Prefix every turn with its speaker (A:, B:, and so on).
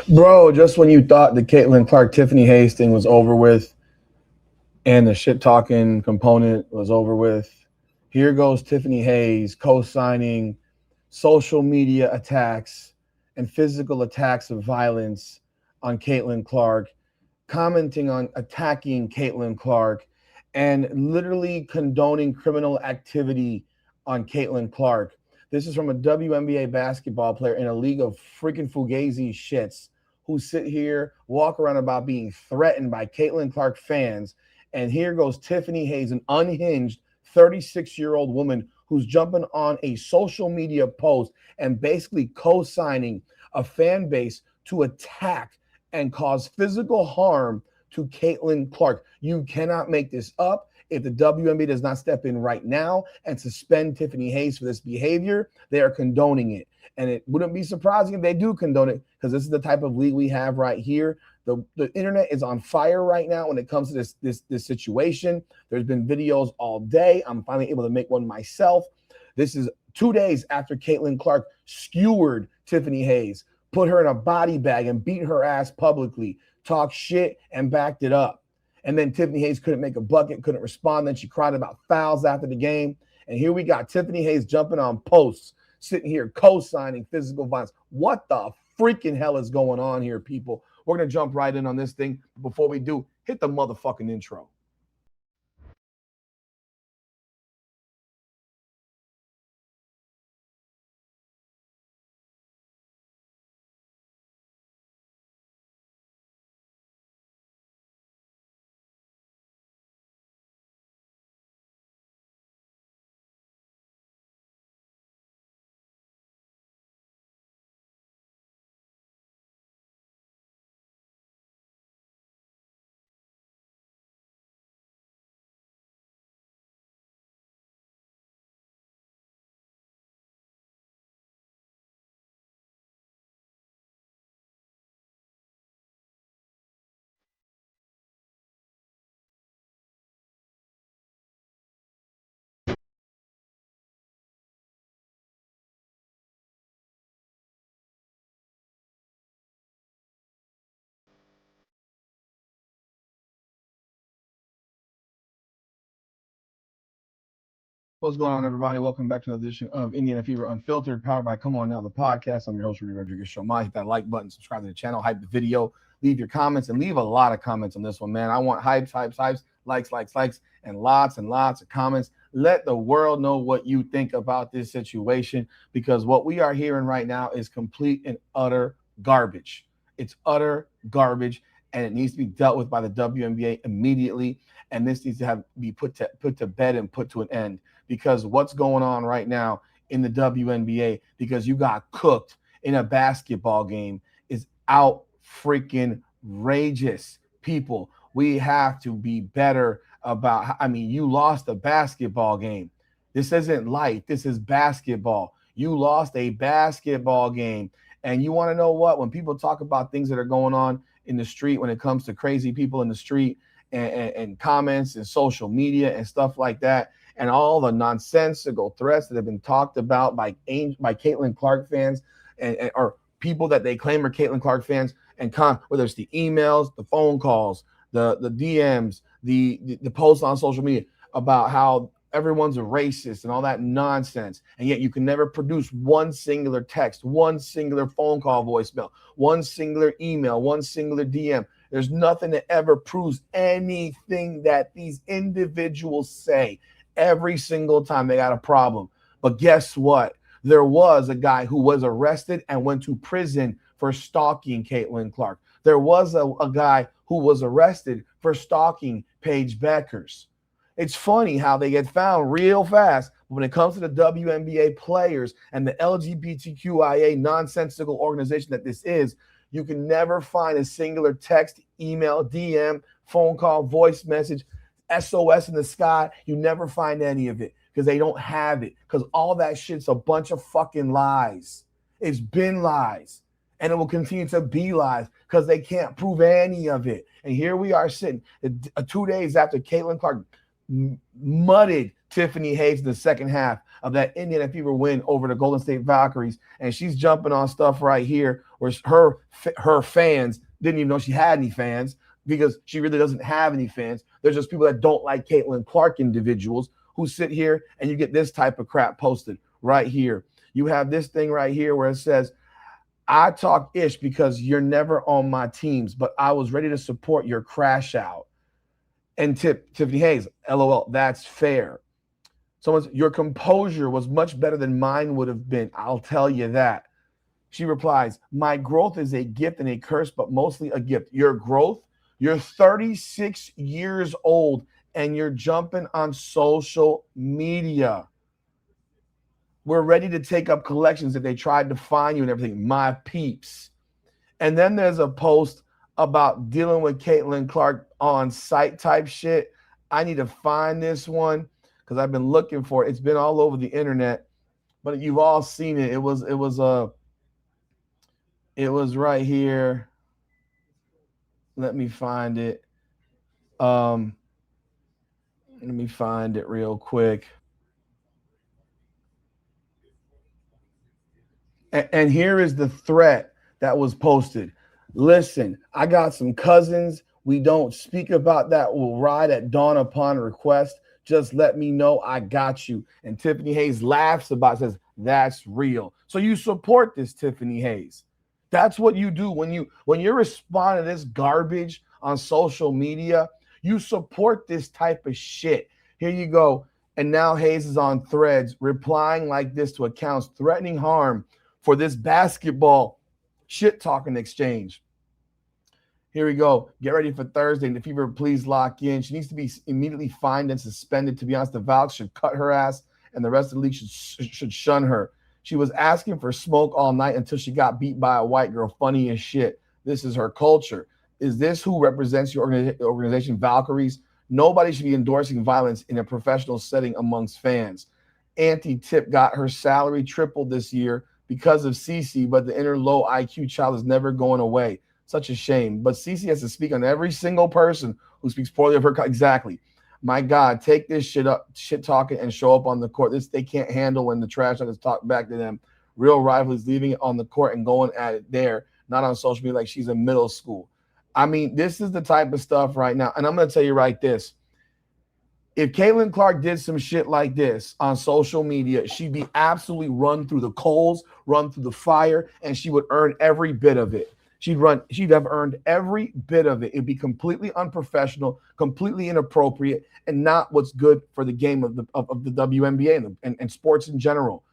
A: Bro, just when you thought the Caitlin Clark Tiffany Hayes thing was over with and the shit talking component was over with, here goes Tiffany Hayes co-signing social media attacks and physical attacks of violence on Caitlin Clark, commenting on attacking Caitlin Clark, and literally condoning criminal activity on Caitlin Clark. This is from a WNBA basketball player in a league of freaking fugazi shits who sit here, walk around about being threatened by Caitlin Clark fans. And here goes Tiffany Hayes, an unhinged 36-year-old woman who's jumping on a social media post and basically co-signing a fan base to attack and cause physical harm to Caitlin Clark. You cannot make this up. If the WNBA does not step in right now and suspend Tiffany Hayes for this behavior, they are condoning it. And it wouldn't be surprising if they do condone it, because this is the type of league we have right here. The internet is on fire right now when it comes to this situation. There's been videos all day. I'm finally able to make one myself. This is 2 days after Caitlin Clark skewered Tiffany Hayes, put her in a body bag and beat her ass publicly, talked shit and backed it up. And then Tiffany Hayes couldn't make a bucket, couldn't respond. Then she cried about fouls after the game. And here we got Tiffany Hayes jumping on posts, sitting here co-signing physical violence. What the freaking hell is going on here, people? We're going to jump right in on this thing. Before we do, hit the motherfucking intro. What's going on, everybody? Welcome back to another edition of Indiana Fever Unfiltered, powered by Come On Now, the podcast. I'm your host, Rudy Rodriguez. Show hit that like button, subscribe to the channel, hype the video, leave your comments, and leave a lot of comments on this one, man. I want hypes, likes, and lots of comments. Let the world know what you think about this situation, because what we are hearing right now is complete and utter garbage. It's utter garbage, and it needs to be dealt with by the WNBA immediately. And this needs to be put to bed and put to an end. Because what's going on right now in the WNBA, because you got cooked in a basketball game, is out freaking rageous. People, we have to be better about, you lost a basketball game. This isn't light. This is basketball. You lost a basketball game. And you want to know what? When people talk about things that are going on in the street, when it comes to crazy people in the street and comments and social media and stuff like that, and all the nonsensical threats that have been talked about by Caitlin Clark fans or people that they claim are Caitlin Clark fans, and whether it's the emails, the phone calls, the DMs, the posts on social media about how everyone's a racist and all that nonsense. And yet you can never produce one singular text, one singular phone call voicemail, one singular email, one singular DM. There's nothing that ever proves anything that these individuals say. Every single time they got a problem. But guess what? There was a guy who was arrested and went to prison for stalking Caitlin Clark. There was a guy who was arrested for stalking Paige Beckers. It's funny how they get found real fast. When it comes to the WNBA players and the LGBTQIA nonsensical organization that this is, you can never find a singular text, email, DM, phone call, voice message, SOS in the sky. You never find any of it because they don't have it, because all that shit's a bunch of fucking lies. It's been lies, and it will continue to be lies because they can't prove any of it. And here we are sitting 2 days after Caitlin Clark mudded Tiffany Hayes in the second half of that Indiana Fever win over the Golden State Valkyries, and she's jumping on stuff right here where her fans didn't even know she had any fans because she really doesn't have any fans. There's just people that don't like Caitlin Clark, individuals who sit here and you get this type of crap posted right here. You have this thing right here where it says, I talk ish because you're never on my teams, but I was ready to support your crash out. And Tiffany Hayes, LOL, that's fair. Someone's, your composure was much better than mine would have been. I'll tell you that. She replies, my growth is a gift and a curse, but mostly a gift. Your growth, you're 36 years old and you're jumping on social media. We're ready to take up collections that they tried to find you and everything. My peeps. And then there's a post about dealing with Caitlin Clark on site type shit. I need to find this one because I've been looking for it. It's been all over the internet, but you've all seen it. It was right here. Let me find it. Let me find it real quick. And here is the threat that was posted. Listen, I got some cousins. We don't speak about that. We'll ride at dawn upon request. Just let me know I got you. And Tiffany Hayes laughs about it, says, that's real. So you support this, Tiffany Hayes. That's what you do when you're responding to this garbage on social media. You support this type of shit. Here you go. And now Hayes is on Threads replying like this to accounts threatening harm for this basketball shit talking exchange. Here we go. Get ready for Thursday. And the Fever, please lock in. She needs to be immediately fined and suspended. To be honest, the Valks should cut her ass and the rest of the league should shun her. She was asking for smoke all night until she got beat by a white girl. Funny as shit. This is her culture. Is this who represents your organization, Valkyries? Nobody should be endorsing violence in a professional setting amongst fans. Auntie Tip got her salary tripled this year because of Cece, but the inner low IQ child is never going away. Such a shame. But Cece has to speak on every single person who speaks poorly of her. Exactly. My God, take this shit talking and show up on the court. This they can't handle when the trash talkers talk back to them. Real rivalries, leaving it on the court and going at it there, not on social media like she's in middle school. I mean, this is the type of stuff right now. And I'm going to tell you right this. If Caitlin Clark did some shit like this on social media, she'd be absolutely run through the coals, run through the fire, and she would earn every bit of it. She'd have earned every bit of it. It'd be completely unprofessional, completely inappropriate, and not what's good for the game of the WNBA and sports in general.